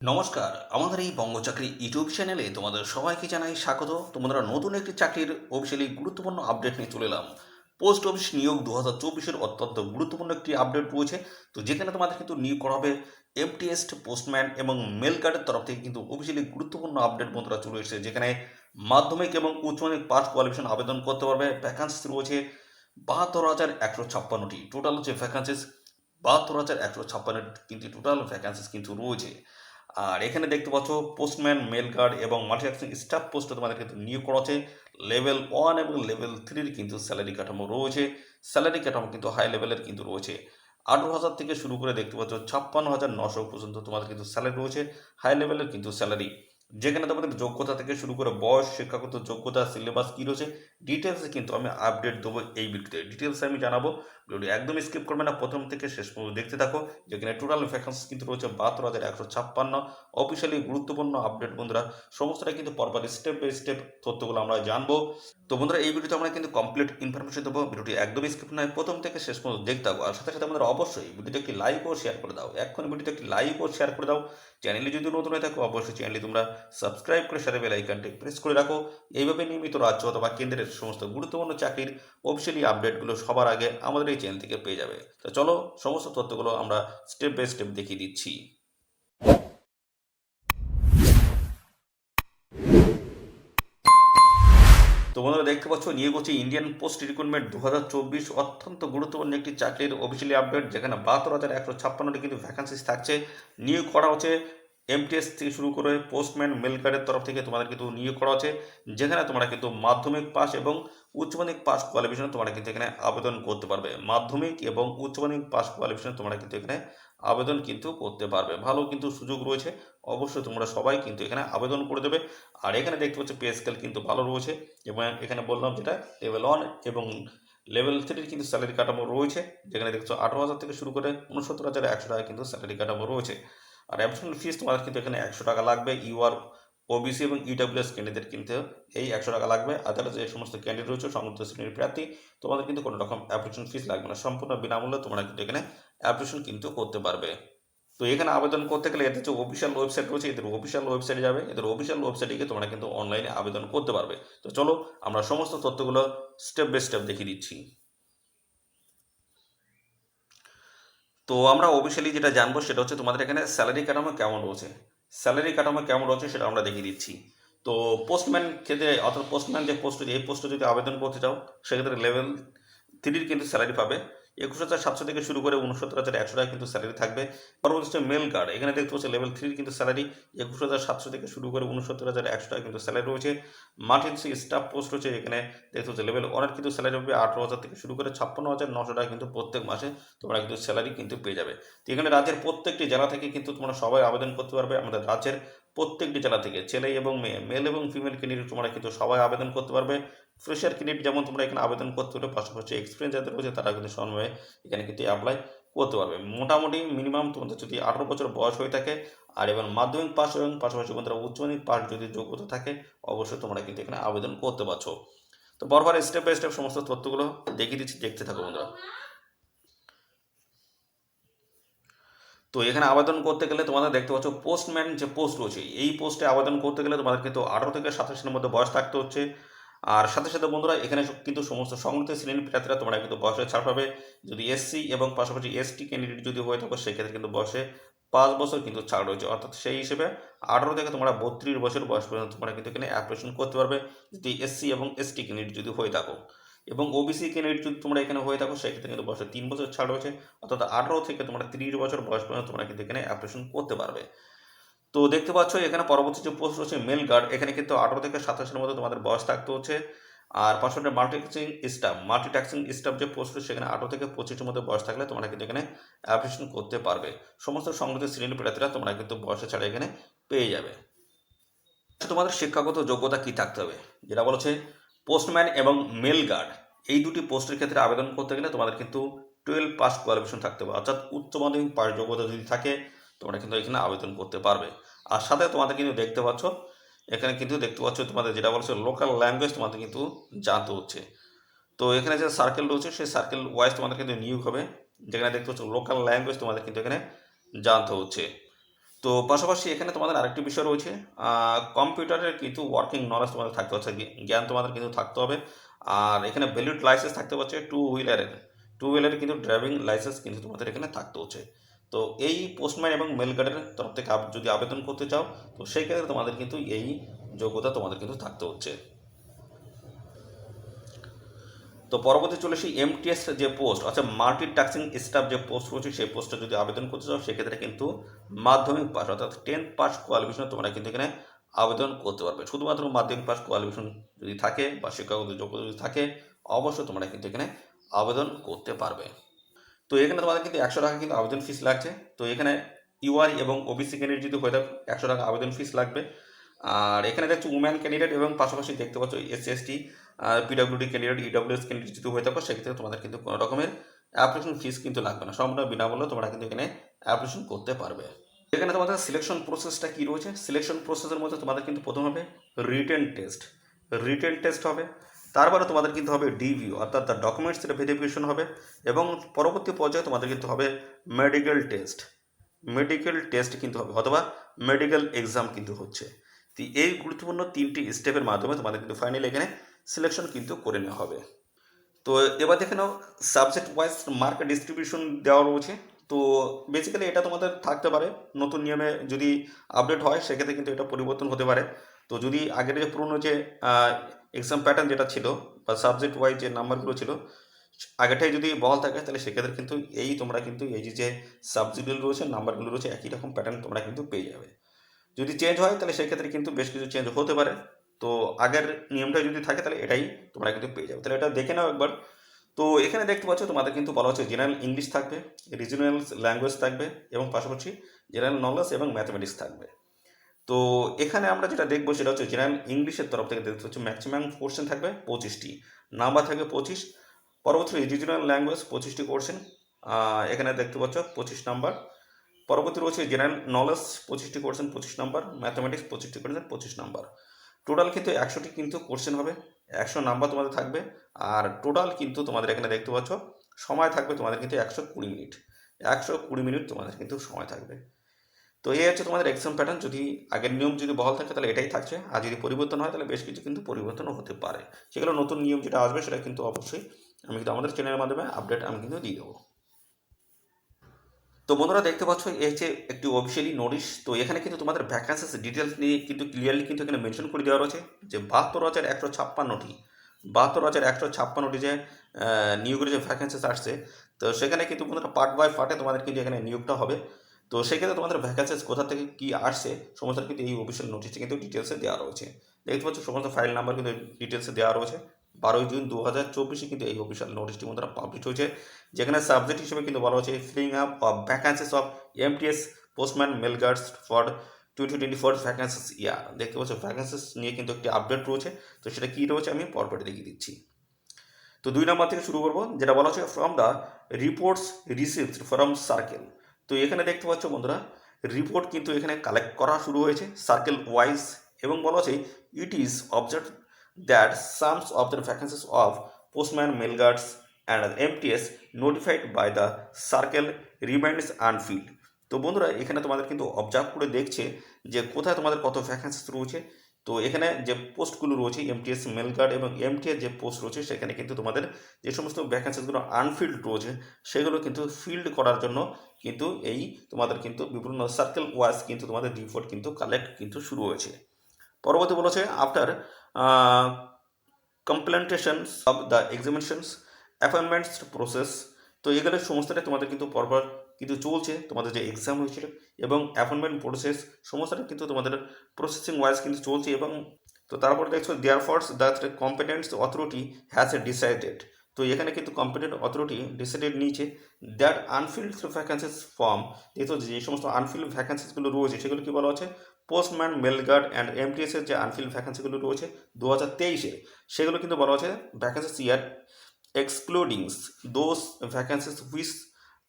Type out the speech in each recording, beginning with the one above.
নমস্কার, আমাদের এই বঙ্গচাকরি ইউটিউব চ্যানেলে তোমাদের সবাইকে জানাই স্বাগত। তোমরা নতুন একটি চাকরির অফিসিয়ালি গুরুত্বপূর্ণ আপডেট নিয়ে চলে এলাম। পোস্ট অফিস নিয়োগ 2024-এর অত্যন্ত গুরুত্বপূর্ণ একটি আপডেট রয়েছে। তো যেখানে তোমাদের কিন্তু নিয়োগ করা হবে এমটিএস, পোস্টম্যান এবং মেল গার্ডের তরফ থেকে কিন্তু অফিসিয়ালি গুরুত্বপূর্ণ আপডেট বন্ধুরা চলে এসেছে, যেখানে মাধ্যমিক এবং উচ্চ মাধ্যমিক পাস কোয়ালিফিকেশন আবেদন করতে পারবে। ভ্যাকান্সি রয়েছে 72,156টি। টোটাল হচ্ছে ভ্যাকান্সিস 72,156 কিন্তু টোটাল ভ্যাকান্সিস কিন্তু রয়েছে। আর এখানে দেখতে পাচ্ছ পোস্টম্যান, মেল গার্ড এবং মাল্টিটাস্কিং স্টাফ পোস্টে তোমাদের কিন্তু নিয়োগ করা হচ্ছে। লেভেল 1 এবং লেভেল 3-র কিন্তু স্যালারি কাঠামো রয়েছে। স্যালারি কাঠামো কিন্তু হাই লেভেলের কিন্তু রয়েছে। 18,000 থেকে শুরু করে দেখতে পাচ্ছ 56,900 পর্যন্ত তোমাদের কিন্তু স্যালারি রয়েছে। হাই লেভেলের কিন্তু স্যালারি, যেখানে তোমাদের যোগ্যতা থেকে শুরু করে বয়স, শিক্ষাগত যোগ্যতা, সিলেবাস কী রয়েছে ডিটেলসে কিন্তু আমি আপডেট দেবো এই ভিডিওতে। ডিটেলসে আমি জানাবো। ভিডিওটি একদম স্কিপ করবে না, প্রথম থেকে শেষ পর্যন্ত দেখতে থাকো। যেখানে টোটাল ভ্যাকান্সি কিন্তু রয়েছে 72,156। অফিসিয়ালি গুরুত্বপূর্ণ আপডেট বন্ধুরা, সমস্তটা কিন্তু পরপর স্টেপ বাই স্টেপ তথ্যগুলো আমরা জানবো। তো বন্ধুরা, এই ভিডিওতে আমরা কিন্তু কমপ্লিট ইনফরমেশন দেবো। ভিডিওটি একদম স্কিপ নয়, প্রথম থেকে শেষ পর্যন্ত দেখতে থাকো। আর সাথে সাথে আমাদের অবশ্যই ভিডিওতে একটি লাইক ও শেয়ার করে দাও। এখন ভিডিওতে একটি লাইক ও শেয়ার করে দাও। চ্যানেলে যদি নতুন হয়ে থাকো অবশ্যই চ্যানেলটি তোমরা সাবস্ক্রাইব করে সাথে বেল আইকনটি প্রেস করে রাখো। এইভাবে নিয়মিত রাজ্য অথবা কেন্দ্রের সমস্ত গুরুত্বপূর্ণ চাকরির অফিসিয়ালি আপডেটগুলো সবার আগে আমাদের এই চ্যানেল থেকে পেয়ে যাবে। তো চলো সমস্ত তথ্যগুলো আমরা স্টেপ বাই স্টেপ দেখিয়ে দিচ্ছি। তো বন্ধুরা, দেখতে পাচ্ছ নিয়োগ হচ্ছে ইন্ডিয়ান পোস্ট রিক্রুটমেন্ট 2024, অত্যন্ত গুরুত্বপূর্ণ একটি চাকরির অফিসিয়ালি আপডেট, যেখানে 72,156টি কিন্তু ভ্যাকান্সিস থাকছে। নিয়োগ করা হচ্ছে এমটিএস থেকে শুরু করে পোস্টম্যান, মেল গার্ডের তরফ থেকে তোমাদের কিন্তু নিয়োগ করা হচ্ছে, যেখানে তোমরা কিন্তু মাধ্যমিক পাস এবং উচ্চ মাধ্যমিক পাস কোয়ালিফিকেশন তোমরা কিন্তু এখানে আবেদন করতে পারবে। মাধ্যমিক এবং উচ্চ মাধ্যমিক পাস কোয়ালিফিকেশন তোমরা কিন্তু এখানে আবেদন কিন্তু করতে পারবে। ভালো কিন্তু সুযোগ রয়েছে, অবশ্যই তোমরা সবাই কিন্তু এখানে আবেদন করে দেবে। আর এখানে দেখতে পাচ্ছ পে স্কেল কিন্তু ভালো রয়েছে, এবং এখানে বললাম যেটা লেভেল 1 এবং লেভেল 3 কিন্তু স্যালারি কাঠামো রয়েছে, যেখানে দেখছো 18,000 থেকে শুরু করে 69,100 টাকা কিন্তু স্যালারি কাঠামো রয়েছে। আর অ্যাবসেন্ট ফিস তোমাদের কিন্তু এখানে 100 টাকা লাগবে। ইউআর, ওবিসি এবং ইডব্লিউএস ক্যান্ডিডেট কিন্তু এই 100 টাকা লাগবে। আদারওয়াইজ যে সমস্ত ক্যান্ডিডেট রয়েছে সংযুক্ত শ্রেণীর প্রার্থী, তোমাদের কিন্তু কোনো রকম অ্যাপ্লিকেশন ফিস লাগবে না। সম্পূর্ণ বিনামূল্যে তোমরা কিন্তু এখানে অ্যাপ্লিকেশন কিন্তু করতে পারবে। তো এখানে আবেদন করতে গেলে এদের যে অফিসিয়াল ওয়েবসাইট রয়েছে, এদের অফিসিয়াল ওয়েবসাইটে যাবে। এদের অফিসিয়াল ওয়েবসাইটে গিয়ে তোমরা কিন্তু অনলাইনে আবেদন করতে পারবে। তো চলো আমরা সমস্ত তথ্যগুলো স্টেপ বাই স্টেপ দেখিয়ে দিচ্ছি। তো আমরা অফিসিয়ালি যেটা জানবো সেটা হচ্ছে তোমাদের এখানে স্যালারি কাঠামো কেমন রয়েছে। স্যালারি কাঠামো কেমন রয়েছে সেটা আমরা দেখিয়ে দিচ্ছি। তো পোস্টম্যান ক্ষেত্রে, অর্থাৎ পোস্টম্যান যে পোস্ট, এই পোস্টে যদি আবেদন করতে চাও সেক্ষেত্রে লেভেল 3 কিন্তু স্যালারি পাবে। 21,700 থেকে শুরু করে 69,100 টাকা কিন্তু স্যালারি থাকবে। পরবর্তী হচ্ছে মেল কার্ড, এখানে দেখতে পাচ্ছি লেভেল 3 কিন্তু স্যালারি 21,700 থেকে শুরু করে 69,100 টাকা কিন্তু স্যালারি রয়েছে। মাল্টি স্টাফ পোস্ট হচ্ছে, এখানে দেখতে পাচ্ছি লেভেল 1 কিন্তু স্যালারি হবে 18,000 থেকে শুরু করে 56,900 টাকা কিন্তু প্রত্যেক মাসে তোমরা কিন্তু স্যালারি কিন্তু পেয়ে যাবে। তো এখানে রাজ্যের প্রত্যেকটি জেলা থেকে কিন্তু তোমরা সবাই আবেদন করতে পারবে। আমাদের রাজ্যের প্রত্যেকটি জেলা থেকে ছেলে এবং মেয়ে, মেল এবং ফিমেল ক্যান্ডিডেট তোমরা কিন্তু সবাই আবেদন করতে পারবে। ফ্রেশার ক্যান্ডিডেট যেমন তোমরা এখানে আবেদন করতে পারবে, পাশাপাশি এক্সপিরিয়েন্স যাদের রয়েছে তারা কিন্তু সমানভাবে এখানে কিন্তু অ্যাপ্লাই করতে পারবে। মোটামুটি মিনিমাম তোমাদের যদি 18 বছর বয়স হয়ে থাকে, আর এবং মাধ্যমিক পাস এবং পাশাপাশি বন্ধুরা উচ্চ মাধ্যমিক পাস যদি যোগ্যতা থাকে, অবশ্যই তোমরা কিন্তু এখানে আবেদন করতে পারছো। তো বরাবর স্টেপ বাই স্টেপ সমস্ত তথ্যগুলো দেখিয়ে দিচ্ছি, দেখতে থাকো বন্ধুরা। তো এখানে আবেদন করতে গেলে তোমাদের দেখতে পাচ্ছ পোস্টম্যান যে পোস্ট রয়েছে, এই পোস্টে আবেদন করতে গেলে তোমাদের কিন্তু 18 থেকে 27-এর মধ্যে বয়স থাকতে হচ্ছে। আর সাথে সাথে বন্ধুরা এখানে কিন্তু সমস্ত সংগঠিত শ্রেণীর প্রার্থীরা তোমরা কিন্তু বয়সে ছাড় পাবে। যদি এসসি এবং পাশাপাশি এসটি ক্যান্ডিডেট যদি হয়ে থাকো সেক্ষেত্রে কিন্তু বয়সে 5 বছর কিন্তু ছাড় রয়েছে, অর্থাৎ সেই হিসেবে 18 থেকে তোমরা 32 বছর বয়স পর্যন্ত তোমরা কিন্তু এখানে অ্যাপ্লিকেশন করতে পারবে, যদি এসসি এবং এসটি ক্যান্ডিডেট যদি হয়ে থাকো। এবং ওবিসি ক্যান্ডিডেট যদি তোমরা এখানে হয়ে থাকো সেক্ষেত্রে কিন্তু বয়সে 3 বছর ছাড় রয়েছে, অর্থাৎ 18 থেকে তোমরা 30 বছর বয়স পর্যন্ত তোমরা কিন্তু এখানে অ্যাপ্লিকেশন করতে পারবে। তো দেখতে পাচ্ছ এখানে পরবর্তী যে পোস্ট রয়েছে মেল গার্ড, এখানে কিন্তু 18 থেকে 27-এর মধ্যে তোমাদের বয়স থাকতে হচ্ছে। আর পাশাপাশি মাল্টিটাস্কিং স্টাফ যে পোস্ট রয়েছে সেখানে 18 থেকে 25-এর মধ্যে বয়স থাকলে তোমরা কিন্তু এখানে অ্যাপ্লিকেশন করতে পারবে। সমস্ত সংগঠিত শ্রেণীর প্রার্থীরা তোমরা কিন্তু বয়সে ছাড়া এখানে পেয়ে যাবে। তোমাদের শিক্ষাগত যোগ্যতা কি থাকতে হবে, যেটা বলেছে পোস্টম্যান এবং মেল গার্ড, এই দুটি পোস্টের ক্ষেত্রে আবেদন করতে গেলে তোমাদের কিন্তু 12 পাস কোয়ালিফিকেশন থাকতে হবে, অর্থাৎ উচ্চ মাধ্যমিক পাস যোগ্যতা যদি থাকে তোমরা কিন্তু এখানে আবেদন করতে পারবে। আর সাথে তোমাদের কিন্তু দেখতে পাচ্ছ এখানে কিন্তু দেখতে পাচ্ছ তোমাদের যেটা বলছে লোকাল ল্যাঙ্গুয়েজ তোমাদের কিন্তু জানতে হচ্ছে। তো এখানে যে সার্কেল রয়েছে সেই সার্কেল ওয়াইজ তোমাদের কিন্তু নিয়োগ হবে, যেখানে দেখতে পাচ্ছ লোকাল ল্যাঙ্গুয়েজ তোমাদের কিন্তু এখানে জানতে হচ্ছে। তো পাশাপাশি এখানে তোমাদের আরেকটি বিষয় রয়েছে, কম্পিউটারের কিন্তু ওয়ার্কিং নলেজ তোমাদের থাকতে হচ্ছে, জ্ঞান তোমাদের কিন্তু থাকতে হবে। আর এখানে ভ্যালিড লাইসেন্স থাকতে হচ্ছে টু হুইলারের কিন্তু ড্রাইভিং লাইসেন্স কিন্তু তোমাদের এখানে থাকতে হচ্ছে। তো এই পোস্টম্যান এবং মেল গার্ডের তরফ থেকে যদি আবেদন করতে চাও, তো সেই ক্ষেত্রে তোমাদের কিন্তু এই যোগ্যতা তোমাদের কিন্তু থাকতে হচ্ছে। তো পরবর্তী চলে আসি এমটিএস যে পোস্ট, আচ্ছা মাল্টি টাস্কিং স্টাফ যে পোস্ট রয়েছে, সেই পোস্টে যদি আবেদন করতে চাও সেক্ষেত্রে কিন্তু মাধ্যমিক পাস অর্থাৎ 10th পাস কোয়ালিফিকেশন তোমরা কিন্তু এখানে আবেদন করতে পারবে। শুধুমাত্র মাধ্যমিক পাস কোয়ালিফিকেশন যদি থাকে বা শিক্ষাগত যোগ্যতা যদি থাকে, অবশ্যই তোমরা কিন্তু এখানে আবেদন করতে পারবে। তো এখানে তোমাদের কিন্তু 100 টাকা কিন্তু আবেদন ফিস লাগছে। তো এখানে ইউআর এবং ওবিসি ক্যান্ডিডেট যদি হয়ে থাকে 100 টাকা আবেদন ফিস লাগবে। আর এখানে দেখছো উম্যান ক্যান্ডিডেট এবং পাশাপাশি দেখতে পাচ্ছ SC PWD candidate EWS candidate যদি হয়ে থাকো, সেক্ষেত্রে তোমাদের কিন্তু কোনো রকমের অ্যাপ্লিকেশন ফিস কিন্তু লাগবে না, সম্পূর্ণ বিনামূল্যে তোমরা কিন্তু এখানে অ্যাপ্লিকেশন করতে পারবে। এখানে তোমাদের সিলেকশন প্রসেসটা কী রয়েছে, সিলেকশন প্রসেসের মধ্যে তোমাদের কিন্তু প্রথম হবে রিটেন টেস্ট হবে। তারপরে তোমাদের কিন্তু হবে ডিভিউ অর্থাৎ দ্য ডকুমেন্টসের ভেরিফিকেশন হবে, এবং পরবর্তী পর্যায়ে তোমাদের কিন্তু হবে মেডিকেল টেস্ট কিন্তু হবে, অথবা মেডিকেল এক্সাম কিন্তু হচ্ছে। তো এই গুরুত্বপূর্ণ 3টি স্টেপের মাধ্যমে তোমাদের কিন্তু ফাইনালি এখানে সিলেকশন কিন্তু করে নেওয়া হবে। তো এবার দেখে নাও সাবজেক্ট ওয়াইজ মার্ক ডিস্ট্রিবিউশন দেওয়া রয়েছে। তো বেসিক্যালি এটা তোমাদের থাকতে পারে, নতুন নিয়মে যদি আপডেট হয় সেক্ষেত্রে কিন্তু এটা পরিবর্তন হতে পারে। তো যদি আগের যে পুরনো যে এক্সাম প্যাটার্ন যেটা ছিল বা সাবজেক্ট ওয়াইজ যে নাম্বারগুলো ছিল আগেরটাই যদি বহাল থাকে, তাহলে সেক্ষেত্রে কিন্তু তোমরা কিন্তু এই যে সাবজেক্টগুলো রয়েছে নাম্বারগুলো রয়েছে একই রকম প্যাটার্ন তোমরা কিন্তু পেয়ে যাবে। যদি চেঞ্জ হয় তাহলে সেক্ষেত্রে কিন্তু বেশ কিছু চেঞ্জ হতে পারে। তো আগের নিয়মটা যদি থাকে তাহলে এটাই তোমরা কিন্তু পেয়ে যাবে, তাহলে এটা দেখে নাও একবার। তো এখানে দেখতে পাচ্ছ তোমাদের কিন্তু বলা হচ্ছে জেনারেল ইংলিশ থাকবে, রিজনাল ল্যাঙ্গুয়েজ থাকবে, এবং পাশাপাশি জেনারেল নলেজ এবং ম্যাথমেটিক্স থাকবে। তো এখানে আমরা যেটা দেখবো সেটা হচ্ছে জেনারেল ইংলিশের তরফ থেকে দেখতে হচ্ছে ম্যাক্সিমাম কোশ্চেন থাকবে 25টি, নাম্বার থাকবে 25। পরবর্তী রিজনাল ল্যাঙ্গুয়েজ 25টি কোশ্চেন, এখানে দেখতে পাচ্ছ 25 নাম্বার। পরবর্তী রয়েছে জেনারেল নলেজ 25টি কোশ্চেন 25 নাম্বার, ম্যাথামেটিক্স 25টি কোশ্চেন 25 নাম্বার। টোটাল কিন্তু 100টি কিন্তু কোশ্চেন হবে, 100 নাম্বার তোমাদের থাকবে। আর টোটাল কিন্তু তোমাদের এখানে দেখতে পাচ্ছ সময় থাকবে তোমাদের কিন্তু 120 মিনিট, 120 মিনিট তোমাদের কিন্তু সময় থাকবে। তো এই হচ্ছে তোমাদের এক্সাম প্যাটার্ন। যদি আগের নিয়ম যদি বহাল থাকে তাহলে এটাই থাকছে, আর যদি পরিবর্তন হয় তাহলে বেশ কিছু কিন্তু পরিবর্তনও হতে পারে। সেগুলো নতুন নিয়ম যেটা আসবে সেটা কিন্তু অবশ্যই আমি কিন্তু আমাদের চ্যানেলের মাধ্যমে আপডেট আমি কিন্তু দিয়ে দেবো। তো বন্ধুরা দেখতে পাচ্ছ এই হচ্ছে একটি অফিসিয়ালি নোটিশ। তো এখানে কিন্তু তোমাদের ভ্যাকান্সিস ডিটেলস নিয়ে কিন্তু ক্লিয়ারলি কিন্তু এখানে মেনশন করে দেওয়া রয়েছে যে 72,156টি যে নিয়োগের যে ভ্যাকান্সিস আসছে, তো সেখানে কিন্তু বন্ধুরা পার্ট বাই পার্টে তোমাদের কিন্তু এখানে নিয়োগটা হবে। তো সেক্ষেত্রে তোমাদের ভ্যাকান্সিস কোথা থেকে কী আসছে সমস্ত কিন্তু এই অফিসিয়াল নোটিশে কিন্তু ডিটেলসে দেওয়া রয়েছে। দেখতে পাচ্ছ সমস্ত ফাইল নাম্বার কিন্তু ডিটেলসে দেওয়া রয়েছে। 12ই জুন 2024 কিন্তু এই অফিসিয়াল নোটিশটি বন্ধুরা পাবলিশ হয়েছে, যেখানে সাবজেক্ট হিসেবে কিন্তু বলা হচ্ছে filling up of vacancies of MTS postman mail guards for 2024 vacancies year. দেখতে পাচ্ছ ভ্যাকান্সিস নিয়ে কিন্তু একটি আপডেট রয়েছে, তো সেটা কী রয়েছে আমি পরপরে দেখিয়ে দিচ্ছি। তো 2 নম্বর থেকে শুরু করবো, যেটা বলা হচ্ছে from the reports received from circle. তো এখানে দেখতে পাচ্ছ বন্ধুরা রিপোর্ট কিন্তু এখানে কালেক্ট করা শুরু হয়েছে সার্কেল ওয়াইজ, এবং বলা হচ্ছে it is observe that sums of the vacancies of postman mail guards and MTS notified by the circle reminds unfilled. তো বন্ধুরা এখানে তোমাদের কিন্তু অবজার্ভ করে দেখছে যে কোথায় তোমাদের কত ভ্যাকেন্সিস রয়েছে। তো এখানে যে পোস্টগুলো রয়েছে এমটিএস মেল গার্ড এবং এমটিএস যে পোস্ট রয়েছে, সেখানে কিন্তু তোমাদের যে সমস্ত ভ্যাকেন্সিসগুলো আনফিল্ড রয়েছে সেগুলো কিন্তু ফিল্ড করার জন্য কিন্তু এই তোমাদের কিন্তু বিভিন্ন সার্কেল ওয়াইজ কিন্তু তোমাদের রিপোর্ট কিন্তু কালেক্ট কিন্তু শুরু হয়েছে। পরবর্তী বলেছে after completions of the examinations appointments process. তো এগুলো সমস্তটাই তোমাদের কিন্তু পরপর কিন্তু চলছে, তোমাদের যে এক্সাম হয়েছিল এবং অ্যাপয়েন্টমেন্ট প্রসেস সমস্তটা কিন্তু তোমাদের প্রসেসিং ওয়াইজ কিন্তু চলছে। এবং তো তারপরে দেখছো therefore that competence authority has decided. তো এখানে কিন্তু কম্পিটেন্ট অথরিটি ডিসাইডেড নিয়েছে দ্যাট আনফিল্ড ভ্যাকেন্সিস ফর্ম। দেখো যে সমস্ত আনফিল্ড ভ্যাকেন্সিসগুলো রয়েছে সেগুলো কি বলা হচ্ছে পোস্টম্যান মেল গার্ড অ্যান্ড এমটিএসের যে আনফিল্ড ভ্যাকেন্সিগুলো রয়েছে 2023-এ, সেগুলো কিন্তু বলা হচ্ছে vacancies year excluding those vacancies which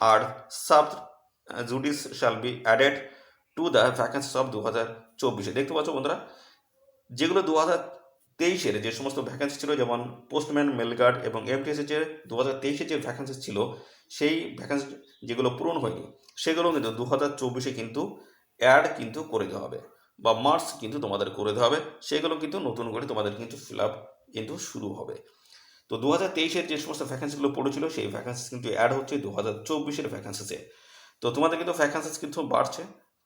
are sub judice shall be added to the vacancies of 2024-এ। দেখতে পাচ্ছ বন্ধুরা যেগুলো 2023-এর যে সমস্ত ভ্যাকেন্সি ছিল, যেমন পোস্টম্যান মেল গার্ড এবং এমটিএসের যে 2023-এ যে ভ্যাকেন্সি ছিল সেই ভ্যাকেন্সি যেগুলো পূরণ হয়নি সেগুলো কিন্তু 2024-এ কিন্তু অ্যাড কিন্তু করে দেওয়া হবে বা মার্কস কিন্তু তোমাদের করে দেওয়া হবে, সেগুলো কিন্তু নতুন করে তোমাদের কিন্তু ফিল আপ কিন্তু শুরু হবে। তো 2023-এর যে সমস্ত ভ্যাকেন্সিগুলো পড়েছিল সেই ভ্যাকেন্সি কিন্তু অ্যাড হচ্ছে 2024-এর ভ্যাকেন্সিতে। তো তোমাদের কিন্তু ভ্যাকেন্সিস কিন্তু বাড়ছে।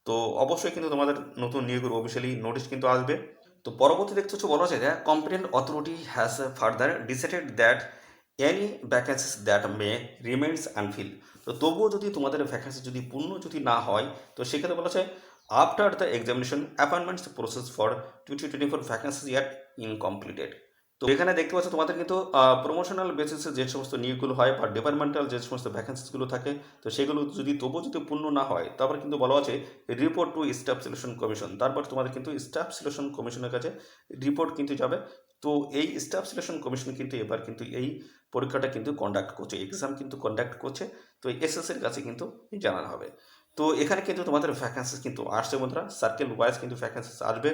তো অবশ্যই কিন্তু তোমাদের নতুন নিয়োগের অফিসিয়ালি নোটিশ কিন্তু আসবে। তো পরবর্তী দেখতে হচ্ছে বলা যায় competent authority has further decided that any vacancies that may remains unveil. তো তবুও যদি তোমাদের ভ্যাকেন্সি যদি পূর্ণ যদি না হয়, তো সেক্ষেত্রে বলা যায় after the examination appointments process for 2024 vacancy year incompleted. তো এখানে দেখতে পাচ্ছ তোমাদের কিন্তু প্রমোশনাল বেসিসে যে সমস্ত নিয়োগগুলো হয় বা ডিপার্টমেন্টাল যে সমস্ত ভ্যাকেন্সিসগুলো থাকে, তো সেগুলো যদি তবুও যদি পূর্ণ না হয়, তারপর কিন্তু বলা আছে report to staff selection commission. তারপর তোমাদের কিন্তু স্টাফ সিলেকশন কমিশনের কাছে রিপোর্ট কিন্তু যাবে। তো এই স্টাফ সিলেকশন কমিশন কিন্তু এবার কিন্তু এই পরীক্ষাটা কিন্তু কন্ডাক্ট করছে, এক্সাম কিন্তু কন্ডাক্ট করছে। তো এসএসসির কাছে কিন্তু জানানো হবে। তো এখানে কিন্তু তোমাদের ভ্যাকেন্সিস কিন্তু আসছে বন্ধুরা, সার্কেল ওয়াইজ কিন্তু ভ্যাকেন্সিস আসবে।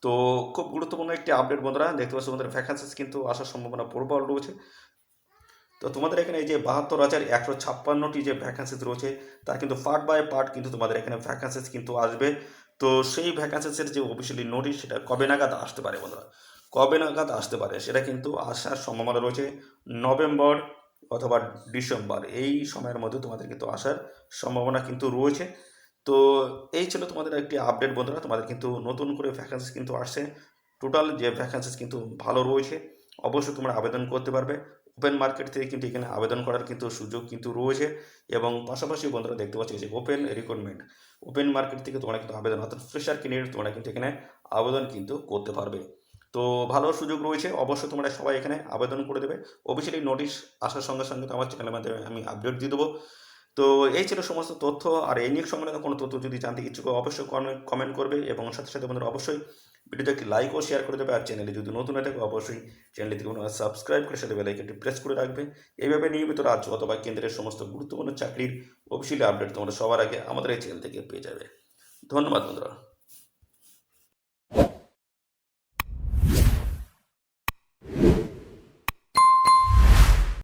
তো খুব গুরুত্বপূর্ণ একটি আপডেট বন্ধুরা, দেখতে পাচ্ছ তোমাদের ভ্যাকেন্সিস কিন্তু আসার সম্ভাবনা প্রবল রয়েছে। তো তোমাদের এখানে এই যে 72,156টি যে ভ্যাকেন্সিস রয়েছে, তার কিন্তু পার্ট বাই পার্ট কিন্তু তোমাদের এখানে ভ্যাকেন্সিস কিন্তু আসবে। তো সেই ভ্যাকেন্সিসের যে অফিসিয়ালি নোটিশ সেটা কবে নাগাদ আসতে পারে বন্ধুরা, কবে নাগাদ আসতে পারে সেটা কিন্তু আসার সম্ভাবনা রয়েছে নভেম্বর অথবা ডিসেম্বর, এই সময়ের মধ্যে তোমাদের কিন্তু আসার সম্ভাবনা কিন্তু রয়েছে। তো এই ছিল তোমাদের একটি আপডেট বন্ধুরা, তোমাদের কিন্তু নতুন করে ভ্যাকেন্সিস কিন্তু আসছে। টোটাল যে ভ্যাকেন্সিস কিন্তু ভালো রয়েছে, অবশ্যই তোমরা আবেদন করতে পারবে। ওপেন মার্কেট থেকে কিন্তু এখানে আবেদন করার কিন্তু সুযোগ কিন্তু রয়েছে। এবং পাশাপাশি বন্ধুরা দেখতে পাচ্ছি যে ওপেন রিক্রুটমেন্ট, ওপেন মার্কেট থেকে তোমরা কিন্তু আবেদন, অর্থাৎ ফ্রেশার ক্যান্ডিডেট তোমরা কিন্তু এখানে আবেদন কিন্তু করতে পারবে। তো ভালো সুযোগ রয়েছে, অবশ্যই তোমরা সবাই এখানে আবেদন করে দেবে। অফিসিয়ালি নোটিশ আসার সঙ্গে সঙ্গে তো আমার চ্যানেলের মাধ্যমে আমি আপডেট দিয়ে দেবো। তো এই ছিল সমস্ত তথ্য। আর এই নিয়োগ সংক্রান্ত কোনো তথ্য যদি জানতে ইচ্ছুক অবশ্যই কমেন্ট করবে, এবং সাথে সাথে বন্ধুরা অবশ্যই ভিডিওতে একটি লাইক ও শেয়ার করে দেবে। আর চ্যানেলে যদি নতুন হয়ে থাকে অবশ্যই চ্যানেলটিকে সাবস্ক্রাইব করে সাথে বেল আইকনটি প্রেস করে রাখবে। এইভাবে নিয়মিত রাজ্য অথবা কেন্দ্রের সমস্ত গুরুত্বপূর্ণ চাকরির অফিসিয়ালি আপডেট তোমরা সবার আগে আমাদের এই চ্যানেল থেকে পেয়ে যাবে। ধন্যবাদ বন্ধুরা।